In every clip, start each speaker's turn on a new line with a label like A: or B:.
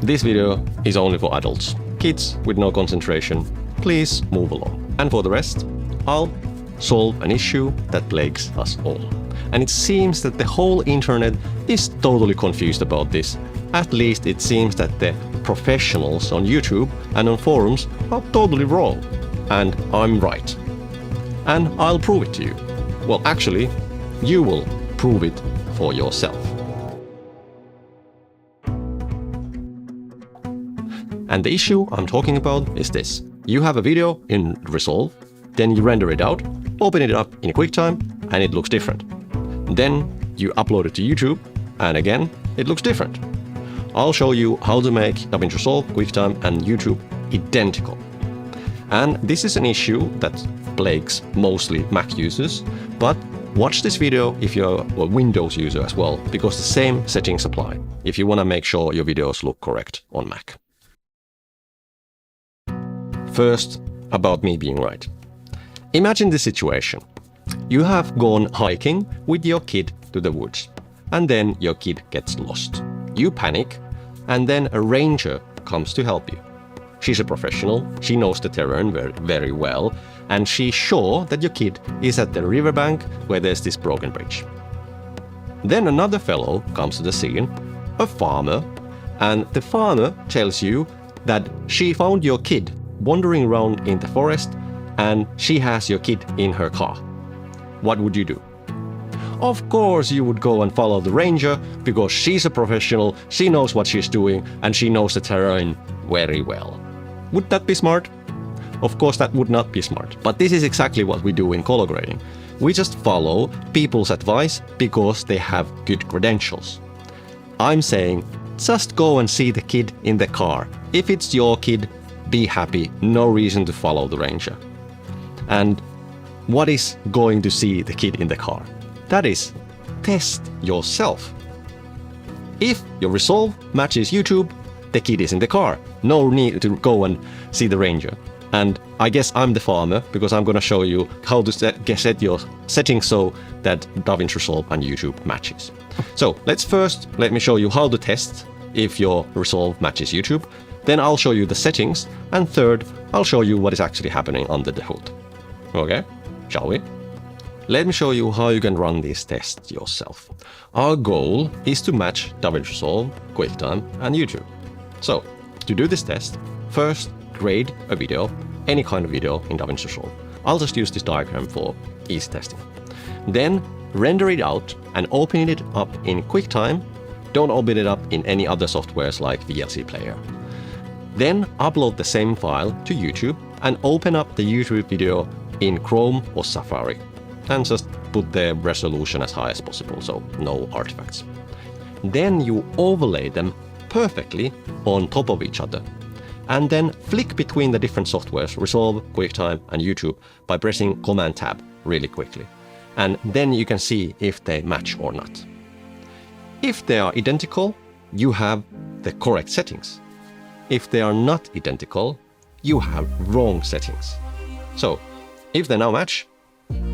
A: This video is only for adults. Kids with no concentration, please move along. And for the rest, I'll solve an issue that plagues us all. And it seems that the whole internet is totally confused about this. At least it seems that the professionals on YouTube and on forums are totally wrong. And I'm right. And I'll prove it to you. Well, actually, you will prove it for yourself. And the issue I'm talking about is this. You have a video in Resolve, then you render it out, open it up in QuickTime, and it looks different. Then you upload it to YouTube, and again, it looks different. I'll show you how to make DaVinci Resolve, QuickTime, and YouTube identical. And this is an issue that plagues mostly Mac users, but watch this video if you're a Windows user as well, because the same settings apply if you want to make sure your videos look correct on Mac. First, about me being right. Imagine this situation. You have gone hiking with your kid to the woods, and then your kid gets lost. You panic, and then a ranger comes to help you. She's a professional, she knows the terrain very well, and she's sure that your kid is at the riverbank where there's this broken bridge. Then another fellow comes to the scene, a farmer, and the farmer tells you that she found your kid wandering around in the forest, and she has your kid in her car. What would you do? Of course you would go and follow the ranger, because she's a professional, she knows what she's doing, and she knows the terrain very well. Would that be smart? Of course that would not be smart, but this is exactly what we do in color grading. We just follow people's advice because they have good credentials. I'm saying, just go and see the kid in the car. If it's your kid, be happy, no reason to follow the ranger. And what is going to see the kid in the car? That is, test yourself. If your Resolve matches YouTube, the kid is in the car. No need to go and see the ranger. And I guess I'm the farmer, because I'm going to show you how to set your settings so that DaVinci Resolve and YouTube matches. So let me show you how to test if your Resolve matches YouTube. Then I'll show you the settings, and third, I'll show you what is actually happening under the hood. Okay, shall we? Let me show you how you can run these tests yourself. Our goal is to match DaVinci Resolve, QuickTime, and YouTube. So, to do this test, first grade a video, any kind of video in DaVinci Resolve. I'll just use this diagram for easy testing. Then render it out and open it up in QuickTime. Don't open it up in any other softwares like VLC Player. Then upload the same file to YouTube and open up the YouTube video in Chrome or Safari. And just put the resolution as high as possible, so no artifacts. Then you overlay them perfectly on top of each other. And then flick between the different softwares, Resolve, QuickTime, and YouTube, by pressing Command-Tab really quickly. And then you can see if they match or not. If they are identical, you have the correct settings. If they are not identical, you have wrong settings. So, if they now match,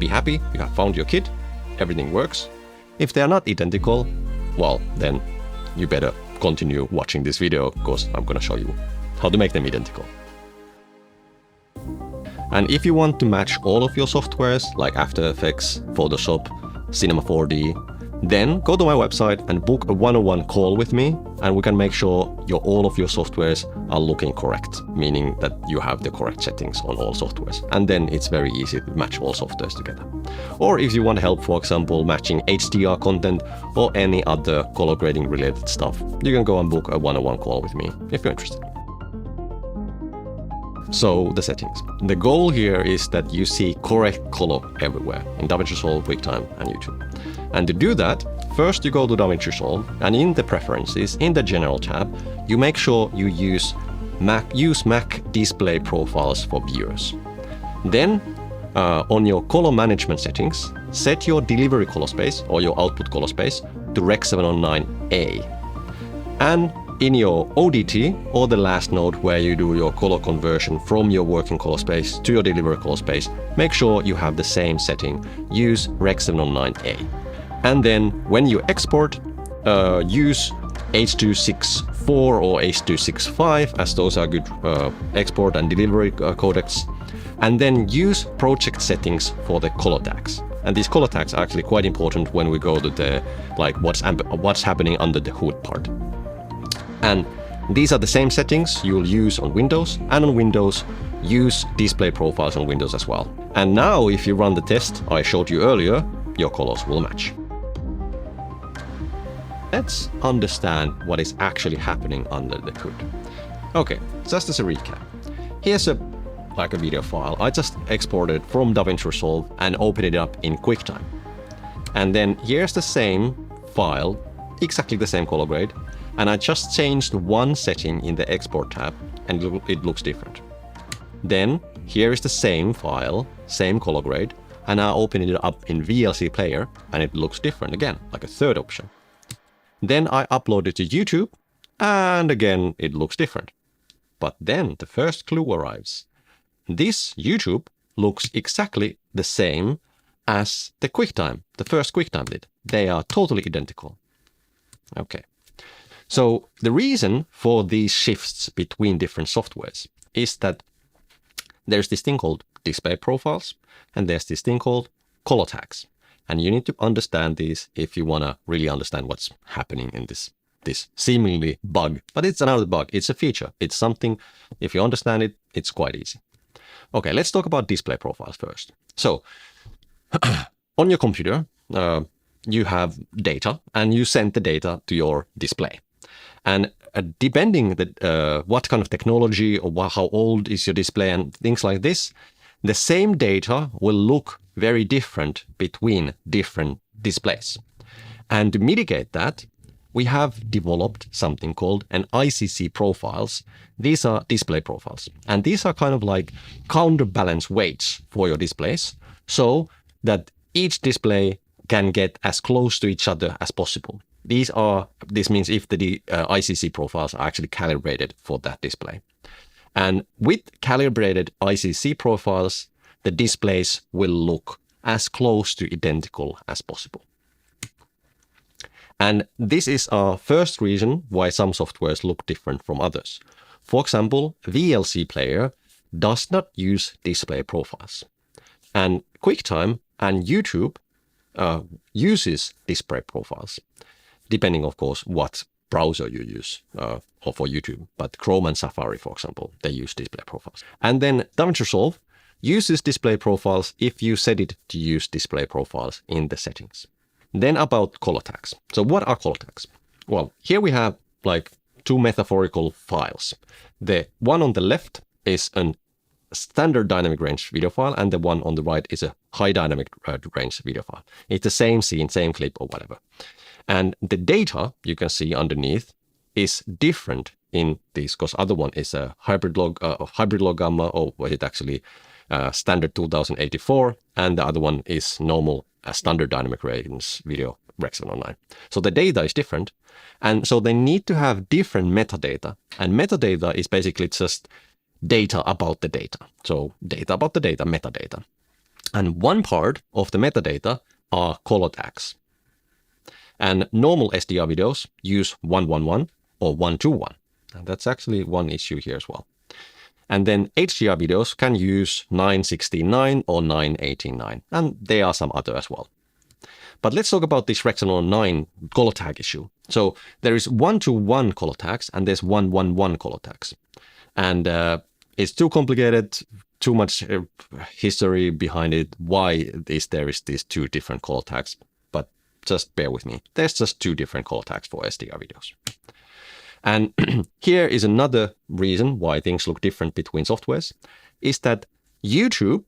A: be happy, you have found your kid, everything works. If they are not identical, well, then you better continue watching this video, because I'm going to show you how to make them identical. And if you want to match all of your softwares, like After Effects, Photoshop, Cinema 4D, then go to my website and book a one-on-one call with me, and we can make sure all of your softwares are looking correct, meaning that you have the correct settings on all softwares. And then it's very easy to match all softwares together. Or if you want help, for example, matching HDR content or any other color grading related stuff, you can go and book a one-on-one call with me if you're interested. So the settings. The goal here is that you see correct color everywhere in DaVinci Resolve, QuickTime, and YouTube. And to do that, first you go to DaVinci Resolve, and in the preferences, in the General tab, you make sure you use Mac display profiles for viewers. Then on your color management settings, set your delivery color space or your output color space to Rec. 709A. And in your ODT, or the last node where you do your color conversion from your working color space to your delivery color space, make sure you have the same setting. Use Rec. 709A. And then when you export, use H.264 H.264 or H.265, as those are good export and delivery codecs. And then use project settings for the color tags. And these color tags are actually quite important when we go to the what's happening under the hood part. And these are the same settings you'll use on Windows, and on Windows use display profiles on Windows as well. And now if you run the test I showed you earlier, your colors will match. Let's understand what is actually happening under the hood. Okay, just as a recap, here's a video file. I just exported from DaVinci Resolve and opened it up in QuickTime. And then here's the same file, exactly the same color grade, and I just changed one setting in the export tab and it looks different. Then here is the same file, same color grade, and I open it up in VLC Player and it looks different again, like a third option. Then I upload it to YouTube and again it looks different. But then the first clue arrives. This YouTube looks exactly the same as the QuickTime, the first QuickTime did. They are totally identical. Okay. So the reason for these shifts between different softwares is that there's this thing called display profiles and there's this thing called color tags. And you need to understand these if you want to really understand what's happening in this seemingly bug. But it's another bug. It's a feature. It's something, if you understand it, it's quite easy. Okay, let's talk about display profiles first. So on your computer, you have data and you send the data to your display. And depending what kind of technology or how old is your display and things like this, the same data will look very different between different displays. And to mitigate that, we have developed something called an ICC profiles. These are display profiles. And these are kind of like counterbalance weights for your displays so that each display can get as close to each other as possible. This means if the ICC profiles are actually calibrated for that display. And with calibrated ICC profiles, the displays will look as close to identical as possible. And this is our first reason why some softwares look different from others. For example, VLC Player does not use display profiles. And QuickTime and YouTube uses display profiles, depending, of course, what browser you use or for YouTube. But Chrome and Safari, for example, they use display profiles. And then DaVinci Resolve uses display profiles if you set it to use display profiles in the settings. Then about color tags. So what are color tags? Well, here we have like two metaphorical files. The one on the left is a standard dynamic range video file, and the one on the right is a high dynamic range video file. It's the same scene, same clip or whatever. And the data you can see underneath is different in these, because other one is a hybrid log gamma, or was it actually standard 2084, and the other one is normal standard dynamic range video Rex 109. So the data is different, and so they need to have different metadata. And metadata is basically just data about the data. So data about the data, metadata. And one part of the metadata are color tags. And normal SDR videos use 111 or 121. And that's actually one issue here as well. And then HDR videos can use 916.9 or 918.9. And there are some other as well. But let's talk about this Rex 109 color tag issue. So there is 121 color tags and there's 111 color tags. And it's too complicated, too much history behind it. Why there is these two different color tags? But just bear with me. There's just two different color tags for SDR videos. And here is another reason why things look different between softwares, is that YouTube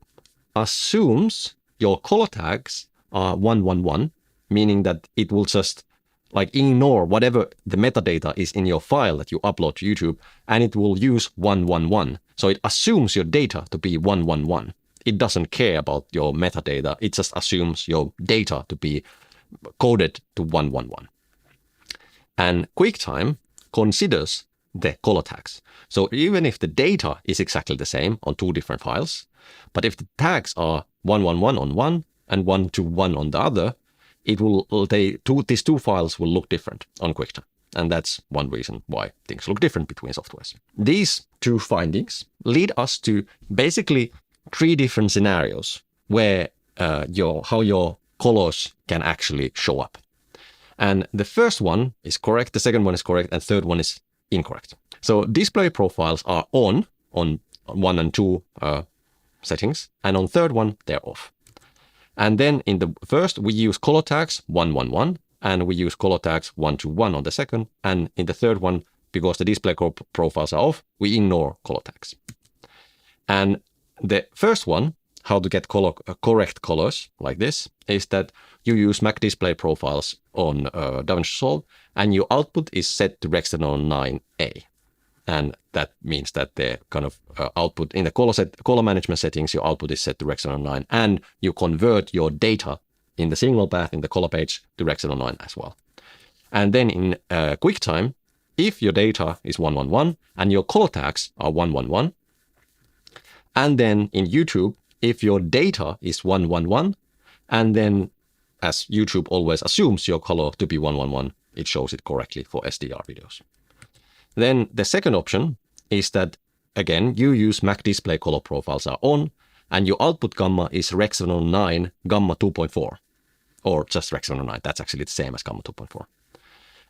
A: assumes your color tags are 111, meaning that it will just like ignore whatever the metadata is in your file that you upload to YouTube, and it will use 111. So it assumes your data to be 111. It doesn't care about your metadata. It just assumes your data to be coded to 111. And QuickTime considers the color tags. So even if the data is exactly the same on two different files, but if the tags are 111 on one and 121 on the other, these two files will look different on QuickTime. And that's one reason why things look different between softwares. These two findings lead us to basically 3 different scenarios where how your colors can actually show up. And the first one is correct, the second one is correct, and third one is incorrect. So display profiles are on 1 and 2 settings, and on third one, they're off. And then in the first, we use color tags 111, and we use color tags 121 on the second. And in the third one, because the display profiles are off, we ignore color tags. And the first one, how to get correct colors like this, is that you use Mac display profiles on DaVinci Resolve, and your output is set to Rexenon 9A. And that means that the kind of output in the color management settings, your output is set to Rexenon 9, and you convert your data in the signal path in the color page to Rexenon 9 as well. And then in QuickTime, if your data is 111 and your color tags are 111, and then in YouTube, if your data is 111, and then as YouTube always assumes your color to be 111, it shows it correctly for SDR videos. Then the second option is that, again, you use Mac display color profiles are on, and your output gamma is Rexenon 9 gamma 2.4, or just Rexenon 9. That's actually the same as gamma 2.4.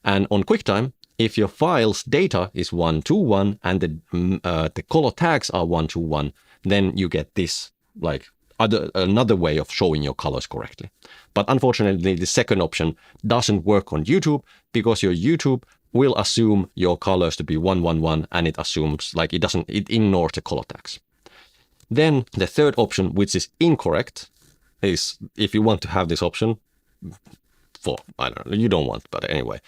A: And on QuickTime, if your file's data is 121 and the color tags are 121, then you get this like another way of showing your colors correctly. But unfortunately, the second option doesn't work on YouTube because your YouTube will assume your colors to be 111, and it assumes like it ignores the color tags. Then the third option, which is incorrect, is if you want to have this option for, I don't know, you don't want, but anyway,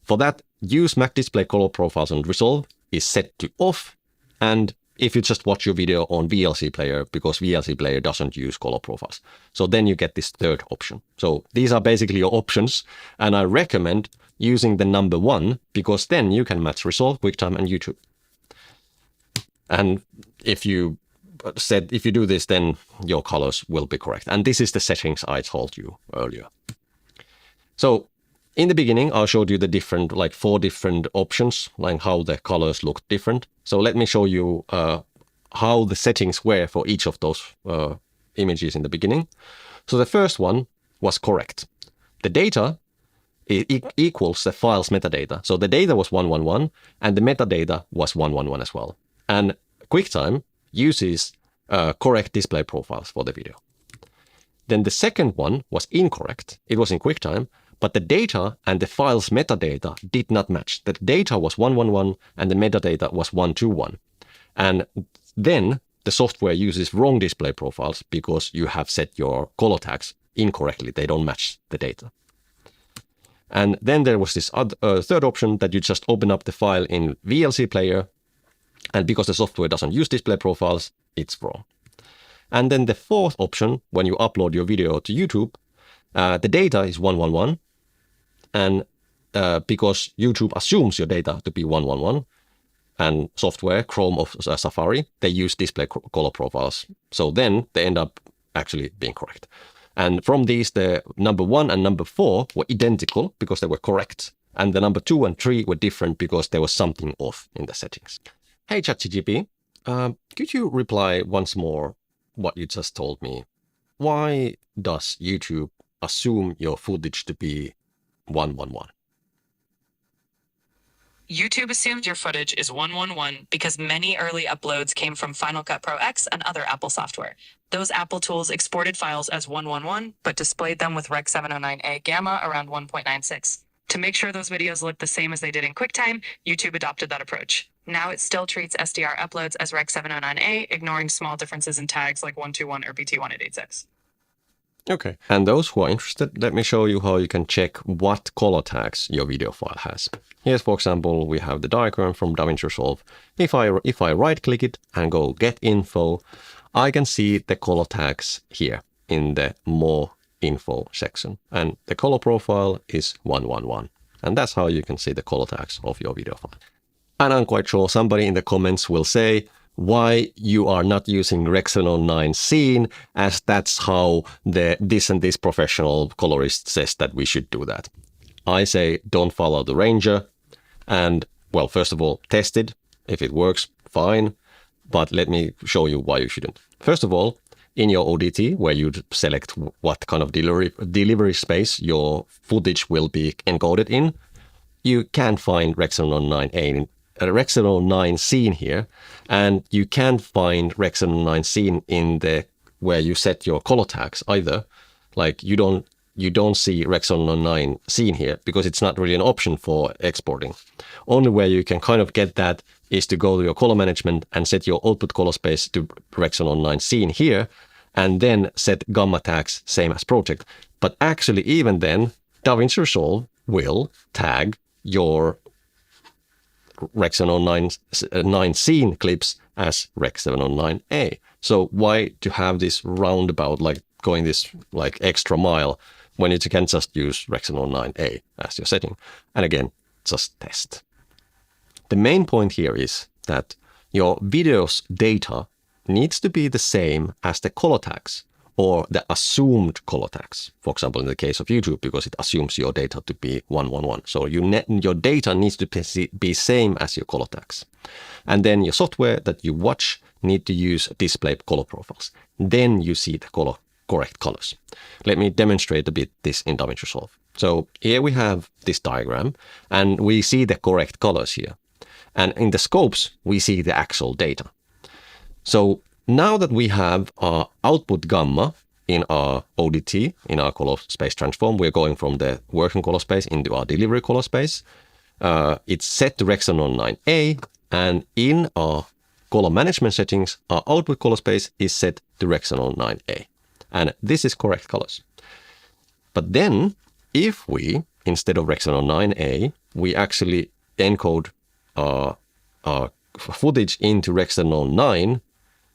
A: for that, use Mac display color profiles on Resolve is set to off. And if you just watch your video on VLC player, because VLC player doesn't use color profiles. So then you get this third option. So these are basically your options. And I recommend using the number 1, because then you can match Resolve, QuickTime, and YouTube. And if you do this, then your colors will be correct. And this is the settings I told you earlier. So in the beginning, I showed you the different, like 4 different options, like how the colors look different. So let me show you how the settings were for each of those images in the beginning. So the first one was correct. The data equals the file's metadata. So the data was 111 and the metadata was 111 as well. And QuickTime uses correct display profiles for the video. Then the second one was incorrect. It was in QuickTime, but the data and the file's metadata did not match. The data was 111 and the metadata was 121. And then the software uses wrong display profiles because you have set your color tags incorrectly. They don't match the data. And then there was this third option that you just open up the file in VLC player. And because the software doesn't use display profiles, it's wrong. And then the fourth option, when you upload your video to YouTube, the data is 111. And because YouTube assumes your data to be 111, and software, Chrome or Safari, they use display color profiles. So then they end up actually being correct. And from these, the number 1 and number 4 were identical because they were correct. And the number 2 and 3 were different because there was something off in the settings. Hey, ChatGPT, could you reply once more what you just told me? Why does YouTube assume your footage to be 111?
B: YouTube assumes your footage is 111 because many early uploads came from Final Cut Pro X and other Apple software. Those Apple tools exported files as 111, but displayed them with Rec 709A gamma around 1.96. To make sure those videos look the same as they did in QuickTime, YouTube adopted that approach. Now it still treats SDR uploads as Rec 709A, ignoring small differences in tags like 121 or BT1886.
A: Okay, and those who are interested, let me show you how you can check what color tags your video file has. Here's, for example, we have the diagram from DaVinci Resolve. If I right-click it and go Get Info, I can see the color tags here in the More Info section. And the color profile is 111. And that's how you can see the color tags of your video file. And I'm quite sure somebody in the comments will say, why you are not using Rexenon 9 Scene, as that's how this and this professional colorist says that we should do that. I say don't follow the ranger, And well, first of all, test it. If it works, fine. But let me show you why you shouldn't. First of all, in your ODT, where you select what kind of delivery space your footage will be encoded in, you can't find Rec 709A, Rec 709 scene here, and you can't find Rec 709 scene in the where you set your color tags either. Like you don't see Rec 709 scene here because it's not really an option for exporting. Only where you can kind of get that is to go to your color management and set your output color space to Rec 709 scene here, and then set gamma tags same as project. But actually, even then, DaVinci Resolve will tag your Rec 709 scene clips as Rec 709A. So why to have this roundabout, like going this like extra mile, when you can just use Rec 709A as your setting? And again, just test. The main point here is that your video's data needs to be the same as the color tags or the assumed color tags. For example, in the case of YouTube, because it assumes your data to be 111. So your data needs to be same as your color tags. And then your software that you watch need to use display color profiles. Then you see the correct colors. Let me demonstrate a bit this in DaVinci Resolve. So here we have this diagram, and we see the correct colors here. And in the scopes, we see the actual data. So now that we have our output gamma in our ODT, in our color space transform, we're going from the working color space into our delivery color space. It's set to Rec 709A, and in our color management settings, our output color space is set to Rec 709A. And this is correct colors. But then, if we, instead of Rec 709A, we actually encode our footage into Rec 709,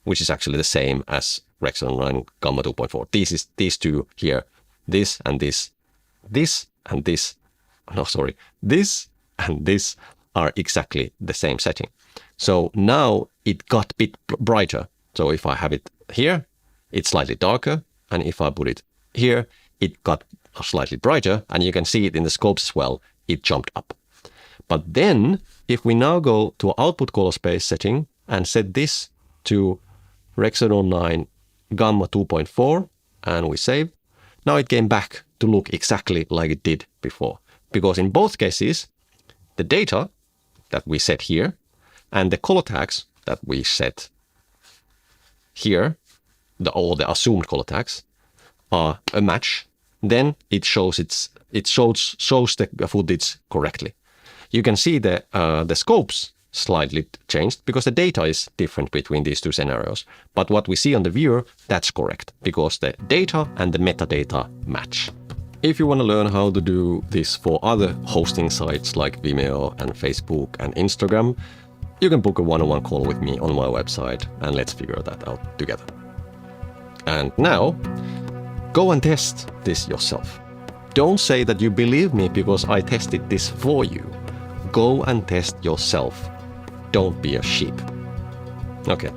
A: which is actually the same as Rec 709 Gamma 2.4. These two here, this and this, this and this, no, sorry, this and this are exactly the same setting. So now it got a bit brighter. So if I have it here, it's slightly darker. And if I put it here, it got slightly brighter. And you can see it in the scopes as well. It jumped up. But then if we now go to our output color space setting and set this to Rec 709 Gamma 2.4 and we save, now it came back to look exactly like it did before. Because in both cases, the data that we set here and the color tags that we set here, all the assumed color tags, are a match. Then it shows the footage correctly. You can see the scopes slightly changed because the data is different between these two scenarios. But what we see on the viewer, that's correct because the data and the metadata match. If you want to learn how to do this for other hosting sites like Vimeo and Facebook and Instagram, you can book a one-on-one call with me on my website and let's figure that out together. And now, go and test this yourself. Don't say that you believe me because I tested this for you. Go and test yourself. Don't be a sheep. Okay,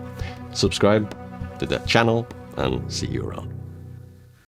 A: subscribe to the channel and see you around.